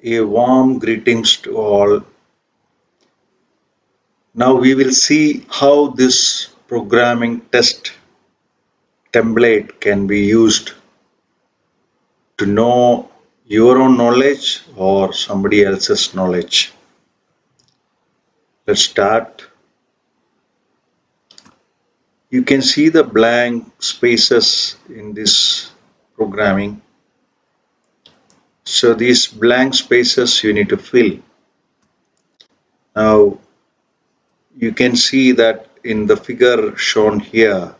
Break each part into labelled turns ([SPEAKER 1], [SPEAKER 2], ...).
[SPEAKER 1] A warm greetings to all. Now we will see how this programming test template can be used to know your own knowledge or somebody else's knowledge. Let's start. You can see the blank spaces in this programming. So these blank spaces you need to fill. Now you can see that in the figure shown here,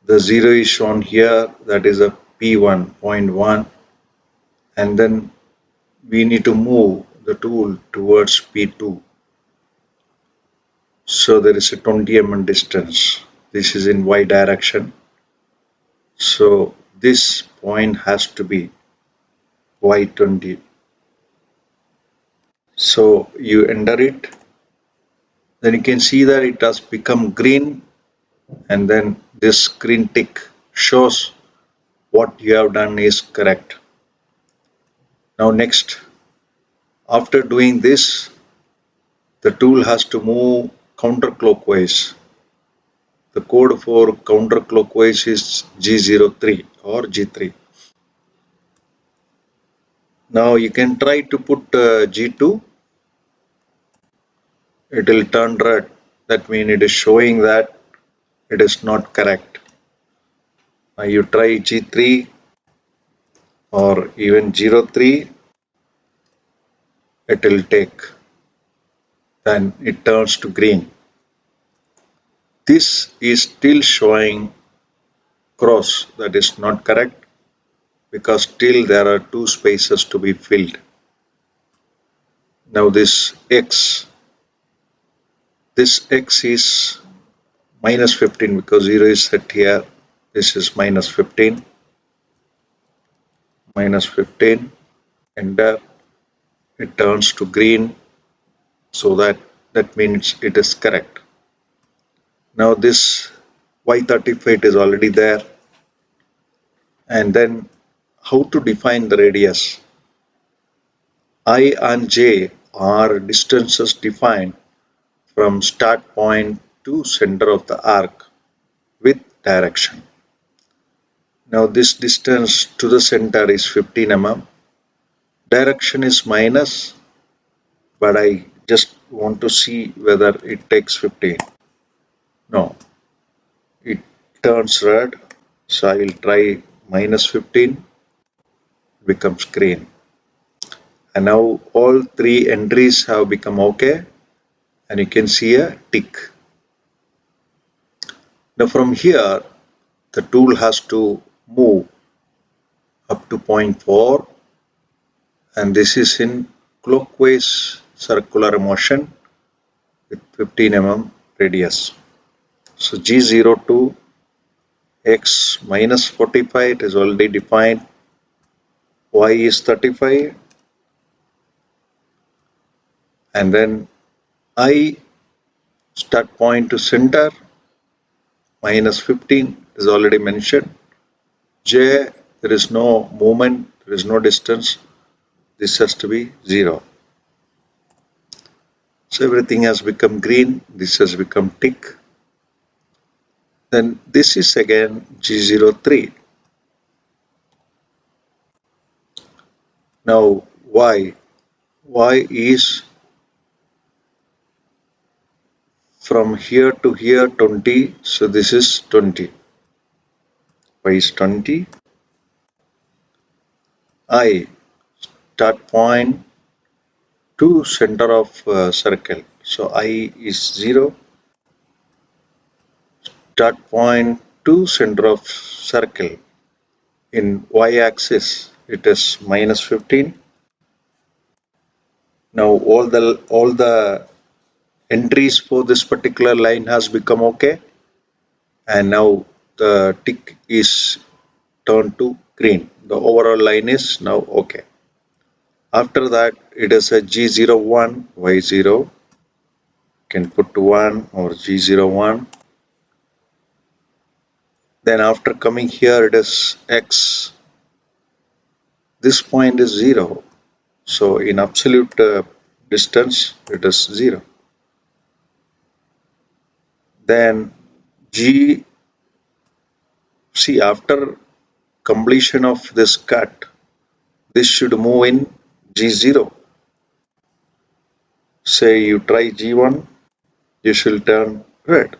[SPEAKER 1] the 0 is shown here, that is a P1.1, and then we need to move the tool towards P2. So there is a 20 mm distance. This is in Y direction. So this point has to be Y20. So you enter it. Then you can see that it has become green, and then this green tick shows what you have done is correct. Now next, after doing this, the tool has to move counterclockwise. The code for counterclockwise is G03 or G3. Now you can try to put G2. It will turn red. That means it is showing that it is not correct. Now you try G3 or even 03. It will take. Then it turns to green. This is still showing cross. That is not correct, because still there are two spaces to be filled. Now this x is minus 15 because 0 is set here. This is minus 15, and it turns to green, so that means it is correct. Now this y35 is already there, and then how to define the radius? I and j are distances defined from start point to center of the arc with direction. Now this distance to the center is 15 mm. Direction is minus, but I just want to see whether it takes 15. No, it turns red, so I will try minus 15, becomes green. And now all three entries have become okay, and you can see a tick. Now from here, the tool has to move up to point 4, and this is in clockwise circular motion with 15 mm radius. So G02 x minus 45, it is already defined. Y is 35, and then I start point to center minus 15 is already mentioned. J, there is no movement, there is no distance. This has to be 0. So everything has become green. This has become tick. Then this is again G03. Now Y. Y is from here to here 20. So this is 20. Y is 20. I, start point to center of circle. So I is 0. Start point to center of circle. In y-axis, it is minus 15. Now all the entries for this particular line has become okay, and now the tick is turned to green. The overall line is now okay. After that, it is a G01, Y0. Can put 1 or G01. Then after coming here, it is X. This point is 0. So in absolute distance, it is 0. Then G, see, after completion of this cut, this should move in G0. Say you try G1, you should turn red.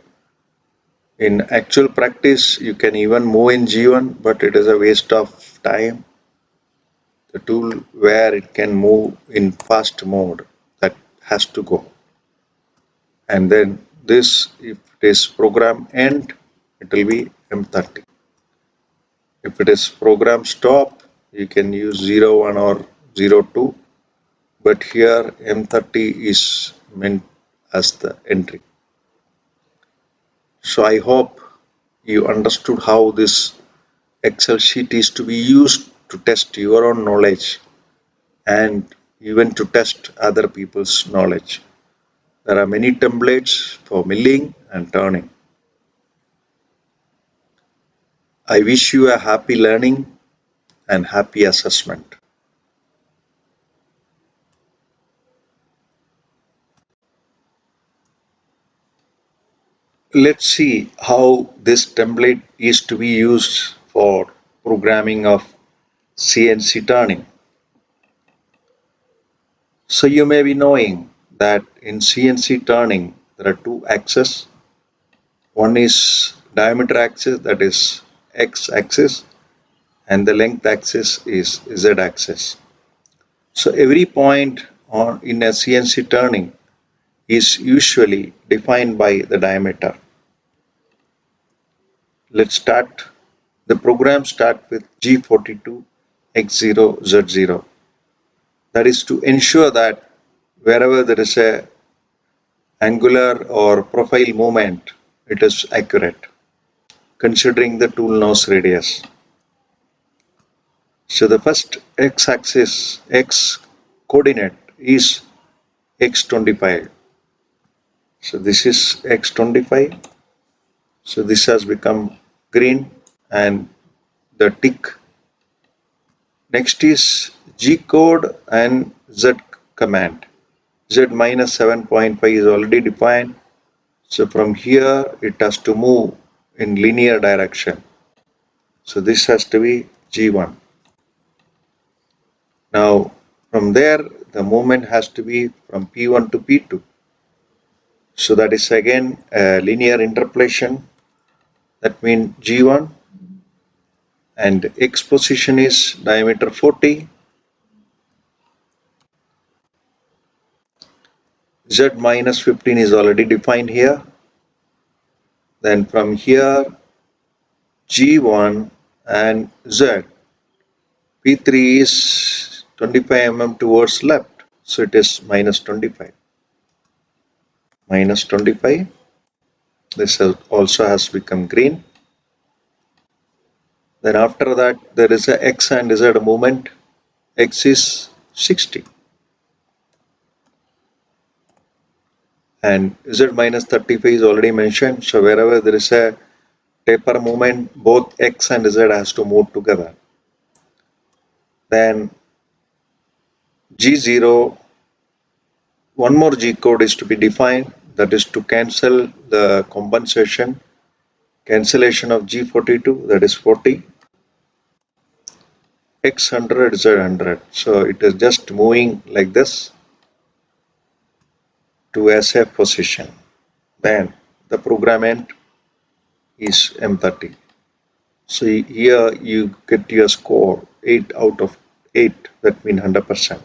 [SPEAKER 1] In actual practice, you can even move in G1, but it is a waste of time. The tool where it can move in fast mode, that has to go. And then this, if it is program end, it will be M30. If it is program stop, you can use 01 or 02, but here M30 is meant as the entry. So I hope you understood how this Excel sheet is to be used to test your own knowledge and even to test other people's knowledge. There are many templates for milling and turning. I wish you a happy learning and happy assessment. Let's see how this template is to be used for programming of CNC turning. So you may be knowing that in CNC turning there are two axes. One is diameter axis, that is X axis, and the length axis is Z axis. So every point on in a CNC turning is usually defined by the diameter. Let's start. The program start with G42 X0 Z0. That is to ensure that wherever there is a angular or profile movement, it is accurate, considering the tool nose radius. So the first x-axis, x coordinate is x25. So this is x25. So this has become green and the tick. Next is G code and Z command. Z minus 7.5 is already defined. So from here it has to move in linear direction. So this has to be G1. Now from there the movement has to be from P1 to P2. So that is again a linear interpolation. That means G1 and X position is diameter 40. Z minus 15 is already defined here. Then from here G1 and Z, P3 is 25 mm towards left. So it is minus 25. Minus 25. This also has become green. Then after that there is a X and Z movement. X is 60. And Z minus 35 is already mentioned. So wherever there is a taper movement, both X and Z has to move together. Then G0, one more G code is to be defined, that is to cancel the compensation, cancellation of G42, that is 40, X100, Z100. So it is just moving like this to a safe position. Then the program end is M30. So here you get your score 8 out of 8, that means 100%.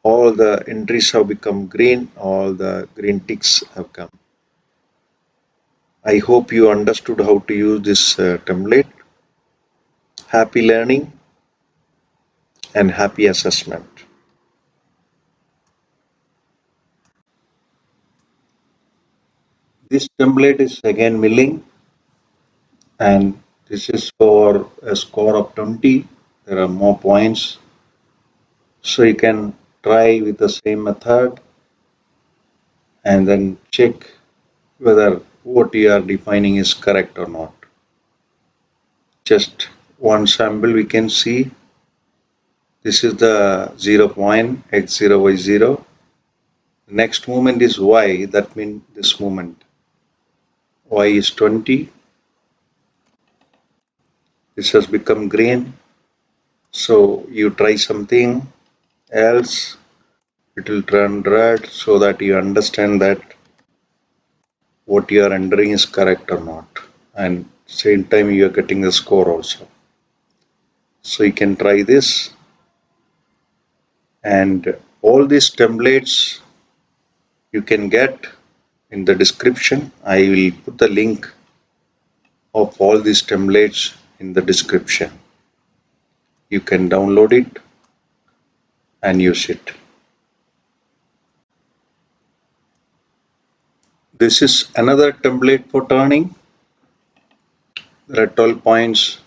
[SPEAKER 1] All the entries have become green, all the green ticks have come. I hope you understood how to use this template. Happy learning and happy assessment. This template is again milling and this is for a score of 20. There are more points. So you can try with the same method and then check whether what you are defining is correct or not. Just one sample we can see. This is the 0 point, x0, y0. Next movement is y, that means this movement. Y is 20. This has become green. So you try something else, it will turn red so that you understand that what you are entering is correct or not. And same time you are getting the score also. So you can try this, and all these templates you can get in the description. I will put the link of all these templates in the description. You can download it and use it. This is another template for turning. There are 12 points.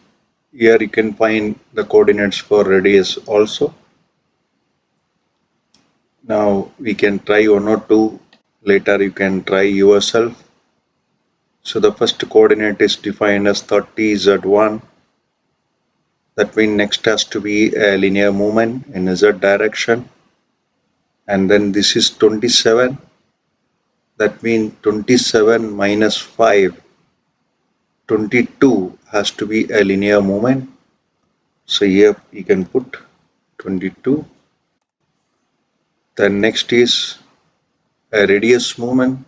[SPEAKER 1] Here you can find the coordinates for radius also. Now we can try one or two. Later you can try yourself. So the first coordinate is defined as 30 z1. That means next has to be a linear movement in z direction. And then this is 27. That means 27 minus 5. 22 has to be a linear movement. So here you can put 22. Then next is a radius movement.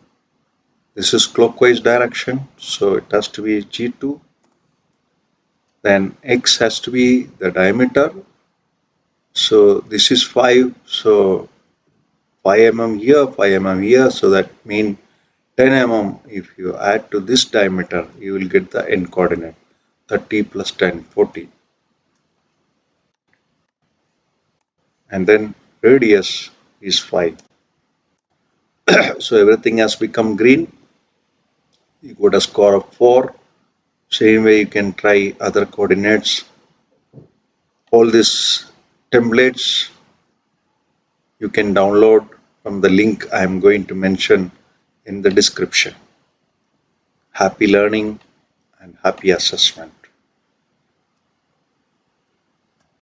[SPEAKER 1] This is clockwise direction, so it has to be G2. Then X has to be the diameter. So this is 5. So 5 mm here, 5 mm here. So that means 10 mm. If you add to this diameter, you will get the end coordinate. 30 plus 10, 40. And then radius is 5. So everything has become green. You got a score of 4. Same way you can try other coordinates. All these templates you can download from the link I am going to mention in the description. Happy learning and happy assessment.